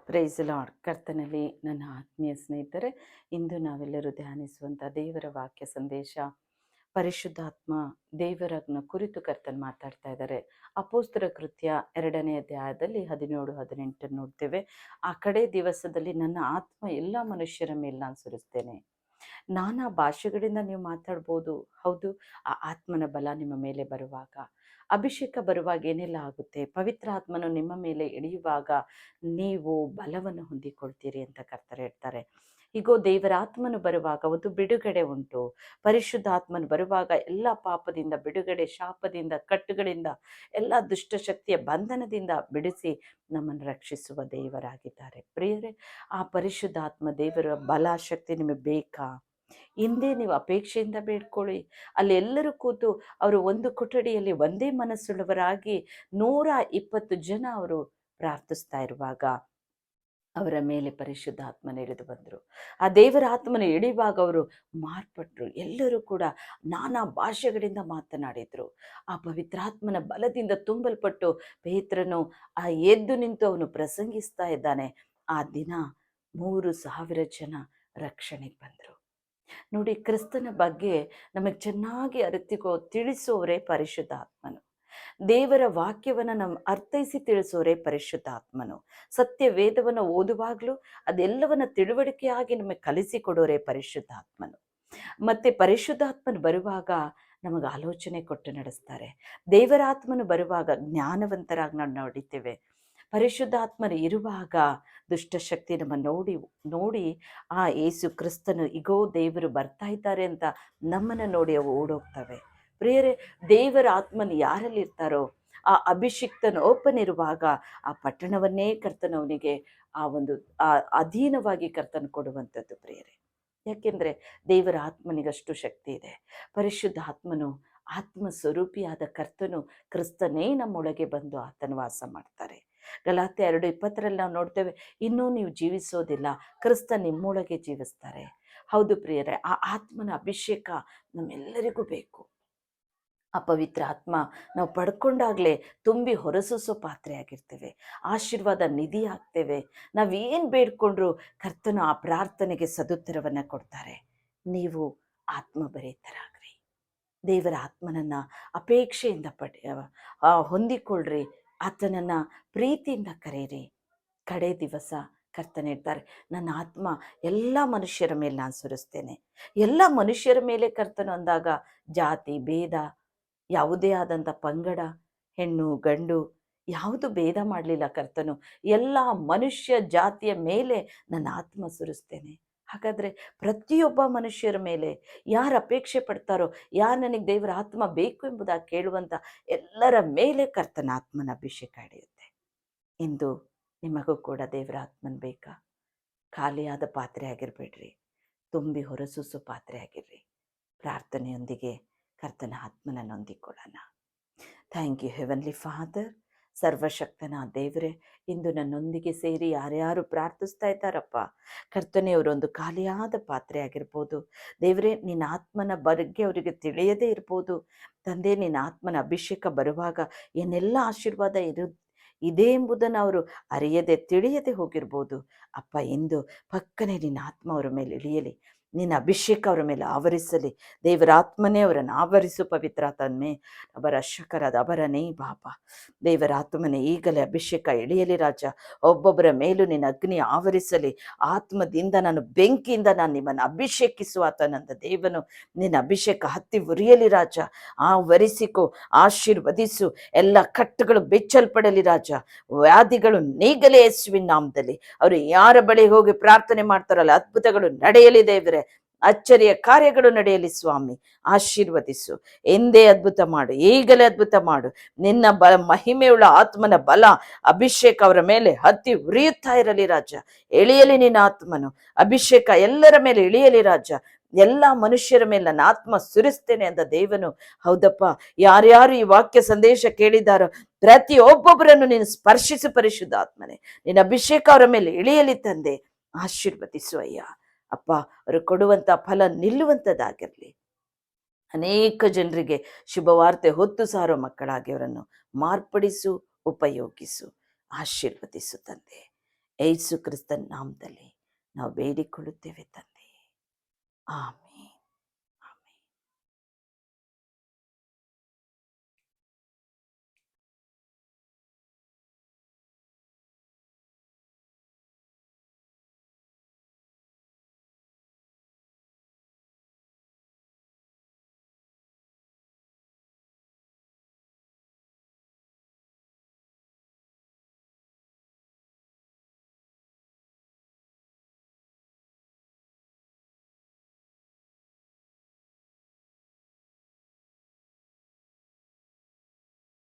Price lord. ಕರ್ತನಲ್ಲಿ ನನ್ನ ಆತ್ಮೀಯ ಸ್ನೇಹಿತರೆ, ಇಂದು ನಾವೆಲ್ಲರೂ ಧ್ಯಾನಿಸುವಂಥ ದೇವರ ವಾಕ್ಯ ಸಂದೇಶ, ಪರಿಶುದ್ಧಾತ್ಮ ದೇವರನ್ನ ಕುರಿತು ಕರ್ತನ್ ಮಾತಾಡ್ತಾ ಇದ್ದಾರೆ. ಅಪೊಸ್ತಲರ ಕೃತ್ಯ 2ನೇ ಅಧ್ಯಾಯದಲ್ಲಿ 17-18 ನೋಡ್ತೇವೆ. ಆ ಕಡೆ ದಿವಸದಲ್ಲಿ ನನ್ನ ಆತ್ಮ ಎಲ್ಲ ಮನುಷ್ಯರ ಮೇಲೆ ನಾನು ಸುರಿಸ್ತೇನೆ. ನಾನಾ ಭಾಷೆಗಳಿಂದ ನೀವು ಮಾತಾಡ್ಬೋದು. ಹೌದು, ಆ ಆತ್ಮನ ಬಲ ನಿಮ್ಮ ಮೇಲೆ ಬರುವಾಗ, ಅಭಿಷೇಕ ಬರುವಾಗ ಏನೆಲ್ಲ ಆಗುತ್ತೆ, ಪವಿತ್ರ ಆತ್ಮನು ನಿಮ್ಮ ಮೇಲೆ ಇಳಿಯುವಾಗ ನೀವು ಬಲವನ್ನು ಹೊಂದಿಕೊಳ್ತೀರಿ ಅಂತ ಕರ್ತರು ಹೇಳ್ತಾರೆ. ಹೀಗೋ ದೇವರ ಆತ್ಮನು ಬರುವಾಗ ಒಂದು ಬಿಡುಗಡೆ ಉಂಟು. ಪರಿಶುದ್ಧ ಆತ್ಮನು ಬರುವಾಗ ಎಲ್ಲ ಪಾಪದಿಂದ ಬಿಡುಗಡೆ, ಶಾಪದಿಂದ, ಕಟ್ಟುಗಳಿಂದ, ಎಲ್ಲ ದುಷ್ಟಶಕ್ತಿಯ ಬಂಧನದಿಂದ ಬಿಡಿಸಿ ನಮ್ಮನ್ನು ರಕ್ಷಿಸುವ ದೇವರಾಗಿದ್ದಾರೆ. ಪ್ರಿಯರೇ, ಆ ಪರಿಶುದ್ಧಾತ್ಮ ದೇವರ ಬಲ ಶಕ್ತಿ ನಿಮಗೆ ಬೇಕಾ? ಹಿಂದೆ ನೀವು ಅಪೇಕ್ಷೆಯಿಂದ ಬೇಡ್ಕೊಳ್ಳಿ. ಅಲ್ಲಿ ಎಲ್ಲರೂ ಕೂತು ಅವರು ಒಂದು ಕೊಠಡಿಯಲ್ಲಿ ಒಂದೇ ಮನಸ್ಸುಳ್ಳವರಾಗಿ 120 ಜನ ಅವರು ಪ್ರಾರ್ಥಿಸ್ತಾ ಇರುವಾಗ ಅವರ ಮೇಲೆ ಪರಿಶುದ್ಧ ಆತ್ಮನ ಇಳಿದು ಬಂದರು. ಆ ದೇವರ ಆತ್ಮನ ಇಳಿಯುವಾಗ ಅವರು ಮಾರ್ಪಟ್ಟರು. ಎಲ್ಲರೂ ಕೂಡ ನಾನಾ ಭಾಷೆಗಳಿಂದ ಮಾತನಾಡಿದರು. ಆ ಪವಿತ್ರಾತ್ಮನ ಬಲದಿಂದ ತುಂಬಲ್ಪಟ್ಟು ಪೇತ್ರನು ಎದ್ದು ನಿಂತು ಅವನು ಪ್ರಸಂಗಿಸ್ತಾ ಇದ್ದಾನೆ. ಆ ದಿನ 3,000 ಜನ ರಕ್ಷಣೆಗೆ ಬಂದರು. ನೋಡಿ, ಕ್ರಿಸ್ತನ ಬಗ್ಗೆ ನಮಗೆ ಚೆನ್ನಾಗಿ ತಿಳಿಸುವವರೇ ಪರಿಶುದ್ಧ ಆತ್ಮನು. ದೇವರ ವಾಕ್ಯವನ್ನು ಅರ್ಥೈಸಿ ತಿಳಿಸೋರೆ ಪರಿಶುದ್ಧಾತ್ಮನು. ಸತ್ಯ ವೇದವನ್ನು ಓದುವಾಗಲೂ ಅದೆಲ್ಲವನ್ನ ತಿಳುವಳಿಕೆಯಾಗಿ ನಮಗೆ ಕಲಿಸಿಕೊಡೋರೆ ಪರಿಶುದ್ಧಾತ್ಮನು. ಮತ್ತೆ ಪರಿಶುದ್ಧಾತ್ಮನು ಬರುವಾಗ ನಮಗೆ ಆಲೋಚನೆ ಕೊಟ್ಟು ನಡೆಸ್ತಾರೆ. ದೇವರ ಆತ್ಮನು ಬರುವಾಗ ಜ್ಞಾನವಂತರಾಗಿ ನಾವು ನೋಡಿದ್ದೇವೆ. ಪರಿಶುದ್ಧಾತ್ಮನು ಇರುವಾಗ ದುಷ್ಟಶಕ್ತಿ ನಮ್ಮ ನೋಡಿ ಯೇಸು ಕ್ರಿಸ್ತನು ಇಗೋ ದೇವರು ಬರ್ತಾ ಇದ್ದಾರೆ ಅಂತ ನಮ್ಮನ್ನು ನೋಡಿ ಅವು ಓಡೋಗ್ತವೆ. ಪ್ರಿಯರೇ, ದೇವರ ಆತ್ಮನು ಯಾರಲ್ಲಿ ಇರ್ತಾರೋ ಆ ಅಭಿಷಿಕ್ತನ ಓಪನಿರುವಾಗ ಆ ಪಟ್ಟಣವನ್ನೇ ಕರ್ತನವನಿಗೆ ಅಧೀನವಾಗಿ ಕರ್ತನು ಕೊಡುವಂಥದ್ದು. ಪ್ರಿಯರೇ, ಯಾಕೆಂದರೆ ದೇವರ ಆತ್ಮನಿಗಷ್ಟು ಶಕ್ತಿ ಇದೆ. ಪರಿಶುದ್ಧ ಆತ್ಮನು, ಆತ್ಮ ಸ್ವರೂಪಿಯಾದ ಕರ್ತನು ಕ್ರಿಸ್ತನೇ ನಮ್ಮೊಳಗೆ ಬಂದು ಆತನ ವಾಸ ಮಾಡ್ತಾರೆ. ಗಲಾತ್ಯ 2:20 ನಾವು ನೋಡ್ತೇವೆ, ಇನ್ನೂ ನೀವು ಜೀವಿಸೋದಿಲ್ಲ, ಕ್ರಿಸ್ತ ನಿಮ್ಮೊಳಗೆ ಜೀವಿಸ್ತಾರೆ. ಹೌದು ಪ್ರಿಯರೇ, ಆ ಆತ್ಮನ ಅಭಿಷೇಕ ನಮ್ಮೆಲ್ಲರಿಗೂ ಬೇಕು. ಆ ಪವಿತ್ರ ಆತ್ಮ ನಾವು ಪಡ್ಕೊಂಡಾಗಲೇ ತುಂಬಿ ಹೊರಸೂಸೋ ಪಾತ್ರೆಯಾಗಿರ್ತೇವೆ, ಆಶೀರ್ವಾದ ನಿಧಿ ಆಗ್ತೇವೆ. ನಾವೇನು ಬೇಡ್ಕೊಂಡ್ರು ಕರ್ತನು ಆ ಪ್ರಾರ್ಥನೆಗೆ ಸದುತ್ತರವನ್ನು ಕೊಡ್ತಾರೆ. ನೀವು ಆತ್ಮಭರಿತರಾಗ್ರಿ, ದೇವರ ಆತ್ಮನನ್ನು ಅಪೇಕ್ಷೆಯಿಂದ ಹೊಂದಿಕೊಳ್ಳ್ರಿ, ಆತನನ್ನು ಪ್ರೀತಿಯಿಂದ ಕರೆಯಿರಿ. ಕಡೆ ದಿವಸ ಕರ್ತನೆ ಹೇಳ್ತಾರೆ, ನನ್ನ ಆತ್ಮ ಎಲ್ಲ ಮನುಷ್ಯರ ಮೇಲೆ ನಾನು ಸುರಿಸ್ತೇನೆ. ಎಲ್ಲ ಮನುಷ್ಯರ ಮೇಲೆ ಕರ್ತನು ಅಂದಾಗ ಜಾತಿ ಭೇದ, ಯಾವುದೇ ಆದಂಥ ಪಂಗಡ, ಹೆಣ್ಣು ಗಂಡು ಯಾವುದು ಭೇದ ಮಾಡಲಿಲ್ಲ ಕರ್ತನು. ಎಲ್ಲ ಮನುಷ್ಯ ಜಾತಿಯ ಮೇಲೆ ನನ್ನ ಆತ್ಮ ಸುರಿಸ್ತೇನೆ. ಹಾಗಾದರೆ ಪ್ರತಿಯೊಬ್ಬ ಮನುಷ್ಯರ ಮೇಲೆ ಯಾರು ಅಪೇಕ್ಷೆ ಪಡ್ತಾರೋ, ಯಾರು ನನಗೆ ದೇವರ ಆತ್ಮ ಬೇಕು ಎಂಬುದಾಗಿ ಕೇಳುವಂಥ ಎಲ್ಲರ ಮೇಲೆ ಕರ್ತನ ಆತ್ಮನ ಅಭಿಷೇಕ ನಡೆಯುತ್ತೆ. ಇಂದು ನಿಮಗೂ ಕೂಡ ದೇವರ ಆತ್ಮನ ಬೇಕಾ? ಖಾಲಿಯಾದ ಪಾತ್ರೆ ಆಗಿರಬೇಡ್ರಿ, ತುಂಬಿ ಹೊರಸೂಸೋ ಪಾತ್ರೆ ಆಗಿರ್ರಿ. ಪ್ರಾರ್ಥನೆಯೊಂದಿಗೆ ಕರ್ತನ ಆತ್ಮನನ್ನು ಹೊಂದಿಕೊಳ್ಳೋಣ. Thank you heavenly father. ಸರ್ವಶಕ್ತನ ದೇವರೇ, ಇಂದು ನನ್ನೊಂದಿಗೆ ಸೇರಿ ಯಾರ್ಯಾರು ಪ್ರಾರ್ಥಿಸ್ತಾ ಇದ್ದಾರಪ್ಪ, ಕರ್ತನೆ ಅವರೊಂದು ಖಾಲಿಯಾದ ಪಾತ್ರೆ ಆಗಿರ್ಬೋದು. ದೇವರೇ, ನಿನ್ನ ಆತ್ಮನ ಬಗ್ಗೆ ಅವರಿಗೆ ತಿಳಿಯದೇ ಇರ್ಬೋದು. ತಂದೆ, ನಿನ್ನ ಆತ್ಮನ ಅಭಿಷೇಕ ಬರುವಾಗ ಏನೆಲ್ಲ ಆಶೀರ್ವಾದ ಇದೆ ಎಂಬುದನ್ನು ಅವರು ಅರಿಯದೆ ತಿಳಿಯದೆ ಹೋಗಿರ್ಬೋದು. ಅಪ್ಪ, ಇಂದು ಪಕ್ಕನೆ ನಿನ್ನ ಆತ್ಮ ಅವರ ಮೇಲೆ ಇಳಿಯಲಿ, ನಿನ್ನ ಅಭಿಷೇಕ ಅವರ ಮೇಲೆ ಆವರಿಸಲಿ. ದೇವರ ಆತ್ಮನೇ ಅವರನ್ನು ಆವರಿಸು ಪವಿತ್ರಾತ್ಮನೇ. ಅವರ ಶಕರದ ಅವರನೇ ಬಾಪ, ದೇವರ ಆತ್ಮನೇ ಈಗಲೇ ಅಭಿಷೇಕ ಇಳಿಯಲಿ ರಾಜ. ಒಬ್ಬೊಬ್ಬರ ಮೇಲೂ ನಿನ್ನ ಅಗ್ನಿ ಆವರಿಸಲಿ. ಆತ್ಮದಿಂದ ನಾನು ಬೆಂಕಿಯಿಂದ ನಾನು ನಿಮ್ಮನ್ನು ಅಭಿಷೇಕಿಸುವ ಆತನಂದ ದೇವನು ನಿನ್ನ ಅಭಿಷೇಕ ಹತ್ತಿ ಉರಿಯಲಿ ರಾಜ. ಆವರಿಸಿಕೋ, ಆಶೀರ್ವದಿಸು. ಎಲ್ಲ ಕಟ್ಟುಗಳು ಬೆಚ್ಚಲ್ಪಡಲಿ ರಾಜ. ವ್ಯಾಧಿಗಳು ನೀಗಲೇ ಯೇಸುವಿನ ನಾಮದಲ್ಲಿ. ಅವರು ಯಾರ ಬಳಿ ಹೋಗಿ ಪ್ರಾರ್ಥನೆ ಮಾಡ್ತಾರಲ್ಲ, ಅದ್ಭುತಗಳು ನಡೆಯಲಿ ದೇವರೇ. ಅಚ್ಚರಿಯ ಕಾರ್ಯಗಳು ನಡೆಯಲಿ ಸ್ವಾಮಿ. ಆಶೀರ್ವದಿಸು, ಎಂದೇ ಅದ್ಭುತ ಮಾಡು, ಈಗಲೇ ಅದ್ಭುತ ಮಾಡು. ನಿನ್ನ ಮಹಿಮೆಯುಳ್ಳ ಆತ್ಮನ ಬಲ ಅಭಿಷೇಕ ಅವರ ಮೇಲೆ ಹತ್ತಿ ಉರಿಯುತ್ತಾ ಇರಲಿ ರಾಜ. ಎಳೆಯಲಿ ನಿನ್ನ ಆತ್ಮನು ಅಭಿಷೇಕ ಎಲ್ಲರ ಮೇಲೆ ಇಳಿಯಲಿ ರಾಜ. ಎಲ್ಲ ಮನುಷ್ಯರ ಮೇಲೆ ನನ್ನ ಆತ್ಮ ಸುರಿಸ್ತೇನೆ ಅಂದ ದೇವನು. ಹೌದಪ್ಪ, ಯಾರ್ಯಾರು ಈ ವಾಕ್ಯ ಸಂದೇಶ ಕೇಳಿದಾರೋ ಪ್ರತಿಯೊಬ್ಬೊಬ್ಬರನ್ನು ನೀನು ಸ್ಪರ್ಶಿಸು ಪರಿಶುದ್ಧ ಆತ್ಮನೆ. ನಿನ್ನ ಅಭಿಷೇಕ ಅವರ ಮೇಲೆ ಇಳಿಯಲಿ ತಂದೆ. ಆಶೀರ್ವದಿಸು ಅಯ್ಯ. ಅಪ್ಪ, ಅವರು ಕೊಡುವಂಥ ಫಲ ನಿಲ್ಲುವಂಥದ್ದಾಗಿರಲಿ. ಅನೇಕ ಜನರಿಗೆ ಶುಭವಾರ್ತೆ ಹೊತ್ತು ಸಾರೋ ಮಕ್ಕಳಾಗಿ ಅವರನ್ನು ಮಾರ್ಪಡಿಸು, ಉಪಯೋಗಿಸು, ಆಶೀರ್ವದಿಸು ತಂದೆ. ಯೇಸು ಕ್ರಿಸ್ತನ ನಾಮದಲ್ಲಿ ನಾವು ಬೇಡಿಕೊಳ್ಳುತ್ತೇವೆ ತಂದೆ. ಆಮೆನ್.